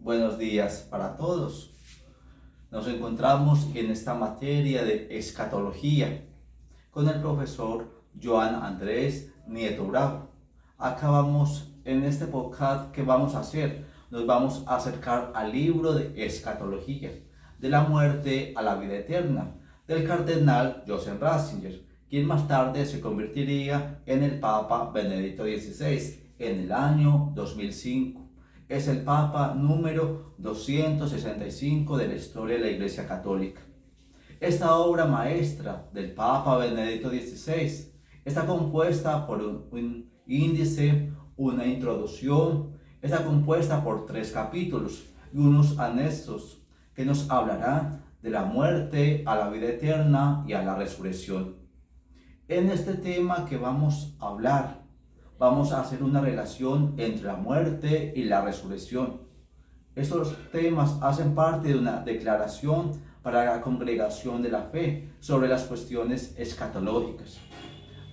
Buenos días para todos. Nos encontramos en esta materia de escatología con el profesor Joan Andrés Nieto Bravo. Acabamos en este podcast que vamos a hacer. Nos vamos a acercar al libro de escatología, de la muerte a la vida eterna, del cardenal Joseph Ratzinger, quien más tarde se convertiría en el Papa Benedicto XVI en el año 2005. Es el Papa número 265 de la historia de la Iglesia Católica. Esta obra maestra del Papa Benedicto XVI está compuesta por un índice, una introducción, está compuesta por 3 capítulos y unos anexos que nos hablarán de la muerte a la vida eterna y a la resurrección. En este tema que vamos a hablar, vamos a hacer una relación entre la muerte y la resurrección. Estos temas hacen parte de una declaración para la Congregación de la Fe sobre las cuestiones escatológicas,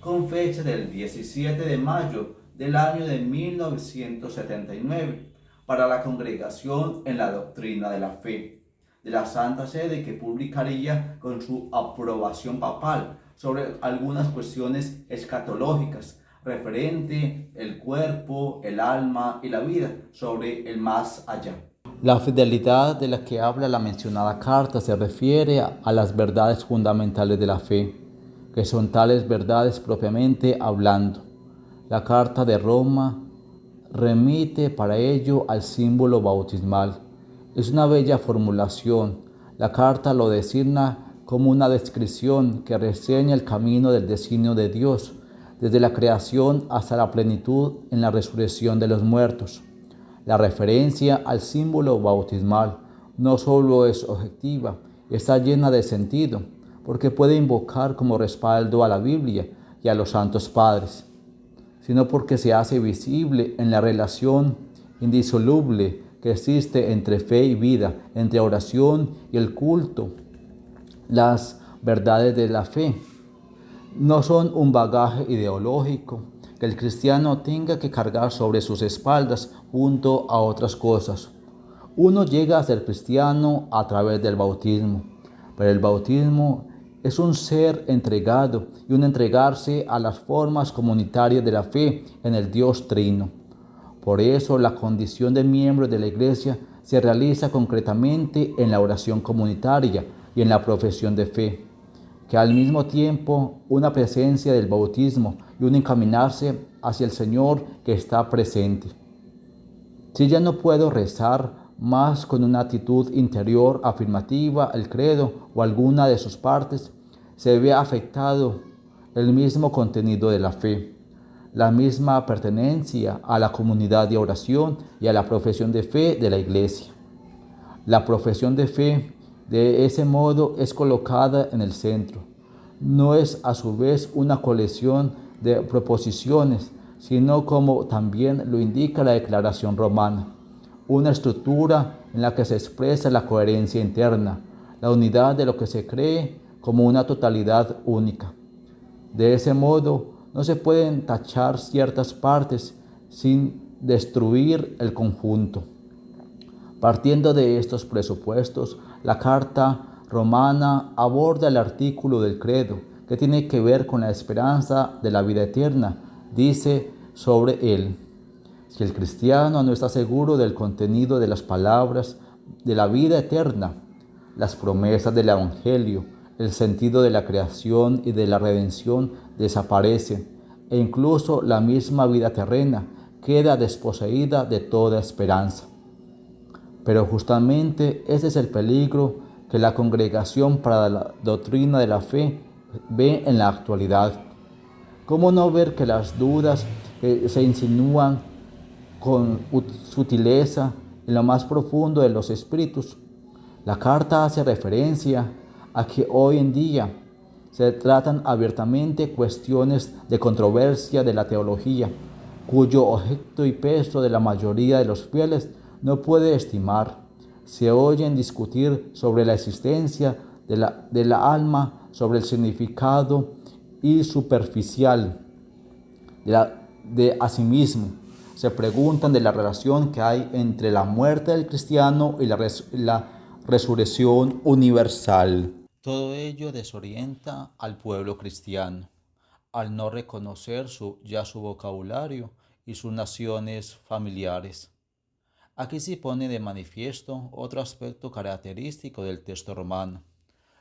con fecha del 17 de mayo del año de 1979, para la Congregación en la Doctrina de la Fe de la Santa Sede, que publicaría con su aprobación papal sobre algunas cuestiones escatológicas referente el cuerpo, el alma y la vida, sobre el más allá. La fidelidad de la que habla la mencionada carta se refiere a las verdades fundamentales de la fe, que son tales verdades propiamente hablando. La carta de Roma remite para ello al símbolo bautismal. Es una bella formulación. La carta lo designa como una descripción que reseña el camino del designio de Dios, desde la creación hasta la plenitud en la resurrección de los muertos. La referencia al símbolo bautismal no solo es objetiva, está llena de sentido, porque puede invocar como respaldo a la Biblia y a los santos padres, sino porque se hace visible en la relación indisoluble que existe entre fe y vida, entre oración y el culto. Las verdades de la fe no son un bagaje ideológico que el cristiano tenga que cargar sobre sus espaldas junto a otras cosas. Uno llega a ser cristiano a través del bautismo, pero el bautismo es un ser entregado y un entregarse a las formas comunitarias de la fe en el Dios Trino. Por eso la condición de miembro de la Iglesia se realiza concretamente en la oración comunitaria y en la profesión de fe, que al mismo tiempo una presencia del bautismo y un encaminarse hacia el Señor que está presente. Si ya no puedo rezar más con una actitud interior afirmativa el credo o alguna de sus partes, se ve afectado el mismo contenido de la fe, la misma pertenencia a la comunidad de oración y a la profesión de fe de la Iglesia. La profesión de fe de ese modo es colocada en el centro. No es a su vez una colección de proposiciones, sino, como también lo indica la Declaración Romana, una estructura en la que se expresa la coherencia interna, la unidad de lo que se cree como una totalidad única. De ese modo, no se pueden tachar ciertas partes sin destruir el conjunto. Partiendo de estos presupuestos, la carta romana aborda el artículo del credo que tiene que ver con la esperanza de la vida eterna. Dice sobre él: si el cristiano no está seguro del contenido de las palabras de la vida eterna, las promesas del Evangelio, el sentido de la creación y de la redención desaparecen, e incluso la misma vida terrena queda desposeída de toda esperanza. Pero justamente ese es el peligro que la Congregación para la Doctrina de la Fe ve en la actualidad. ¿Cómo no ver que las dudas que se insinúan con sutileza en lo más profundo de los espíritus? La carta hace referencia a que hoy en día se tratan abiertamente cuestiones de controversia de la teología, cuyo objeto y peso de la mayoría de los fieles no puede estimar. Se oyen discutir sobre la existencia de la alma, sobre el significado y superficial de a sí mismo, se preguntan de la relación que hay entre la muerte del cristiano y la resurrección universal. Todo ello desorienta al pueblo cristiano, al no reconocer su vocabulario y sus naciones familiares. Aquí se pone de manifiesto otro aspecto característico del texto romano,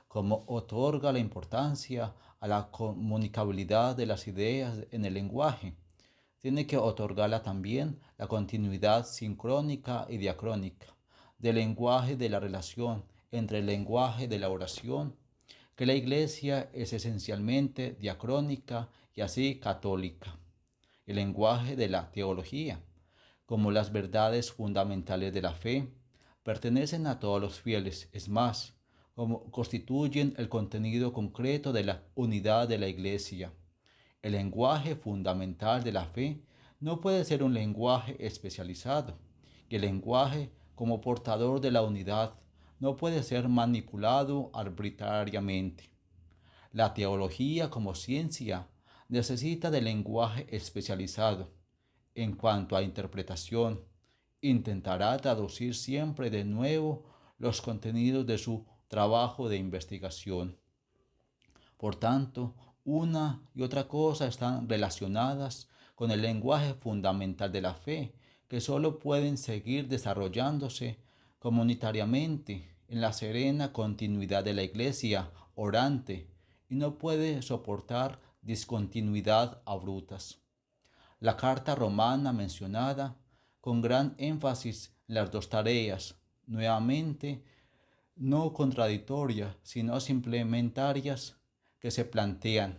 como otorga la importancia a la comunicabilidad de las ideas en el lenguaje. Tiene que otorgarla también la continuidad sincrónica y diacrónica del lenguaje de la relación entre el lenguaje de la oración, que la Iglesia es esencialmente diacrónica y así católica, el lenguaje de la teología, como las verdades fundamentales de la fe, pertenecen a todos los fieles, es más, como constituyen el contenido concreto de la unidad de la Iglesia. El lenguaje fundamental de la fe no puede ser un lenguaje especializado, y el lenguaje como portador de la unidad no puede ser manipulado arbitrariamente. La teología como ciencia necesita de lenguaje especializado. En cuanto a interpretación, intentará traducir siempre de nuevo los contenidos de su trabajo de investigación. Por tanto, una y otra cosa están relacionadas con el lenguaje fundamental de la fe, que sólo pueden seguir desarrollándose comunitariamente en la serena continuidad de la Iglesia orante y no puede soportar discontinuidad abruptas. La carta romana mencionada, con gran énfasis en las dos tareas, nuevamente no contradictorias, sino complementarias, que se plantean.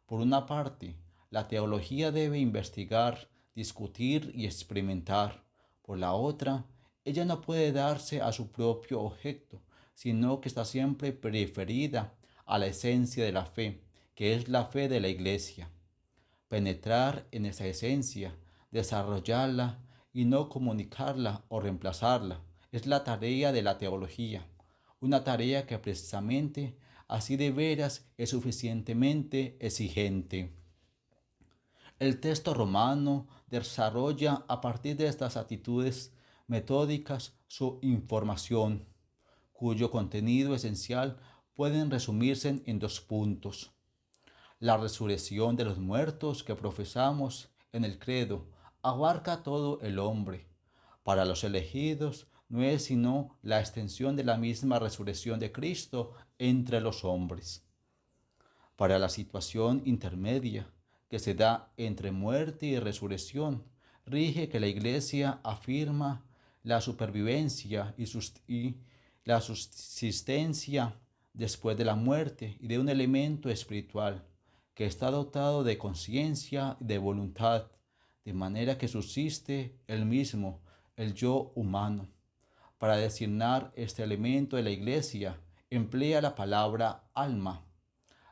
Por una parte, la teología debe investigar, discutir y experimentar. Por la otra, ella no puede darse a su propio objeto, sino que está siempre preferida a la esencia de la fe, que es la fe de la Iglesia. Penetrar en esa esencia, desarrollarla y no comunicarla o reemplazarla, es la tarea de la teología, una tarea que precisamente así de veras es suficientemente exigente. El texto romano desarrolla a partir de estas actitudes metódicas su información, cuyo contenido esencial pueden resumirse en dos puntos. La resurrección de los muertos que profesamos en el credo abarca a todo el hombre. Para los elegidos no es sino la extensión de la misma resurrección de Cristo entre los hombres. Para la situación intermedia que se da entre muerte y resurrección, rige que la Iglesia afirma la supervivencia y la subsistencia después de la muerte y de un elemento espiritual que está dotado de conciencia y de voluntad, de manera que subsiste el mismo, el yo humano. Para designar este elemento de la Iglesia, emplea la palabra alma.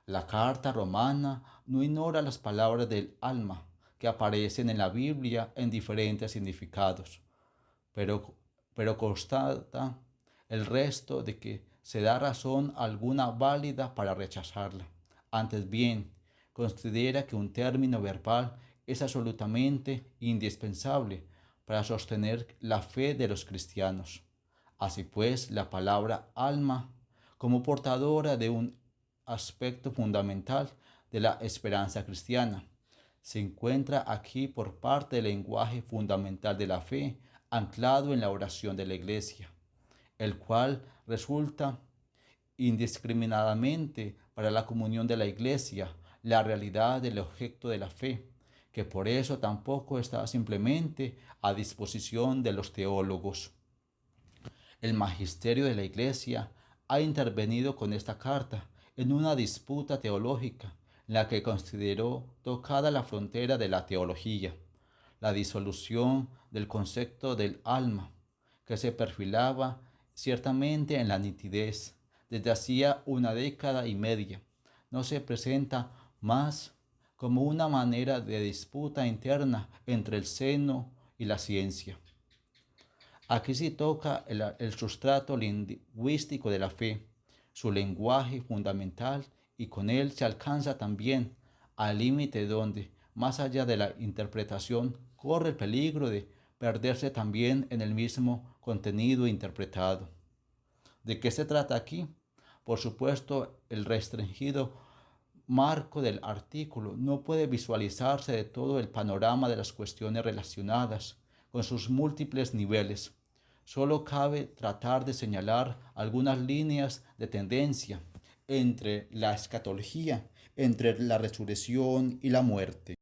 La carta romana no ignora las palabras del alma que aparecen en la Biblia en diferentes significados, pero constata el resto de que se da razón alguna válida para rechazarla. Antes bien, considera que un término verbal es absolutamente indispensable para sostener la fe de los cristianos. Así pues, la palabra alma, como portadora de un aspecto fundamental de la esperanza cristiana, se encuentra aquí por parte del lenguaje fundamental de la fe, anclado en la oración de la Iglesia, el cual resulta indiscriminadamente para la comunión de la Iglesia la realidad del objeto de la fe, que por eso tampoco está simplemente a disposición de los teólogos. El magisterio de la Iglesia ha intervenido con esta carta en una disputa teológica en la que consideró tocada la frontera de la teología, la disolución del concepto del alma, que se perfilaba ciertamente en la nitidez desde hacía una década y media. No se presenta más como una manera de disputa interna entre el seno y la ciencia. Aquí se toca el sustrato lingüístico de la fe, su lenguaje fundamental, y con él se alcanza también al límite donde, más allá de la interpretación, corre el peligro de perderse también en el mismo contenido interpretado. ¿De qué se trata aquí? Por supuesto, el restringido marco del artículo no puede visualizarse de todo el panorama de las cuestiones relacionadas, con sus múltiples niveles. Solo cabe tratar de señalar algunas líneas de tendencia entre la escatología, entre la resurrección y la muerte.